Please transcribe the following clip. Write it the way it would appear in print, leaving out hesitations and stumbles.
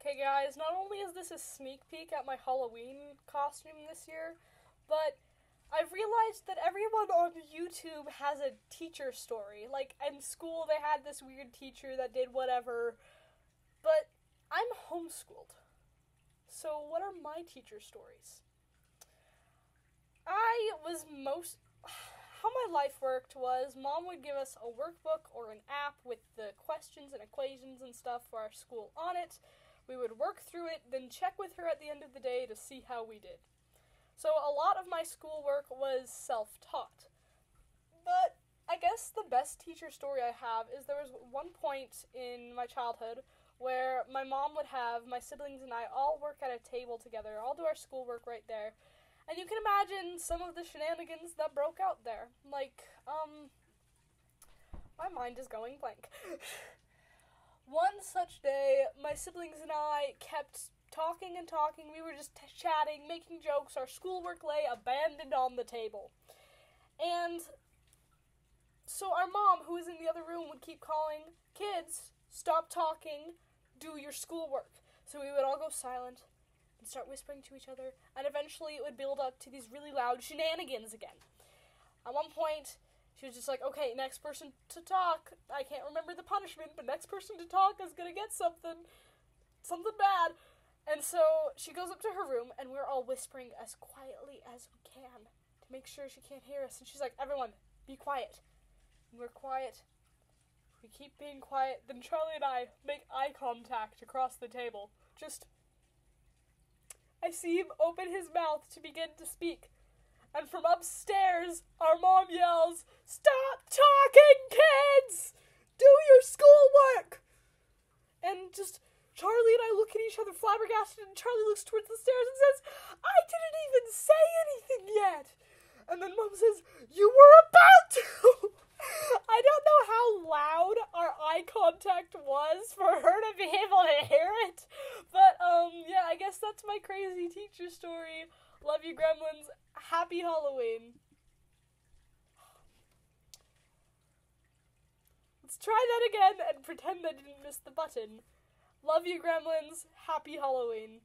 Okay, guys, not only is this a sneak peek at my Halloween costume this year, but I've realized that everyone on YouTube has a teacher story. Like, in school, they had this weird teacher that did whatever, but I'm homeschooled. So, what are my teacher stories? How my life worked was Mom would give us a workbook or an app with the questions and equations and stuff for our school on it. We would work through it, then check with her at the end of the day to see how we did. So a lot of my schoolwork was self-taught. But I guess the best teacher story I have is there was one point in my childhood where my mom would have my siblings and I all work at a table together, all do our schoolwork right there. And you can imagine some of the shenanigans that broke out there. Like, my mind is going blank. One such day, my siblings and I kept talking and talking. We were just chatting, making jokes. Our schoolwork lay abandoned on the table. And so our mom, who was in the other room, would keep calling, "Kids, stop talking, do your schoolwork." So we would all go silent and start whispering to each other, and eventually it would build up to these really loud shenanigans again. At one point, she was just like, "Okay, next person to talk, I can't remember the punishment, but next person to talk is gonna get something bad." And so she goes up to her room, and we're all whispering as quietly as we can to make sure she can't hear us. And she's like, "Everyone, be quiet." And we're quiet. We keep being quiet. Then Charlie and I make eye contact across the table. I see him open his mouth to begin to speak. And from upstairs, our mom yells, "Stop talking, kids! Do your schoolwork!" And just Charlie and I look at each other flabbergasted, and Charlie looks towards the stairs and says, "I didn't even say anything yet." And then Mom says, "You were about to." I don't know how loud our eye contact was for her to be able to hear it. But, yeah, I guess that's my crazy teacher story. Love you, Gremlins. Happy Halloween. Let's try that again and pretend I didn't miss the button. Love you, Gremlins. Happy Halloween.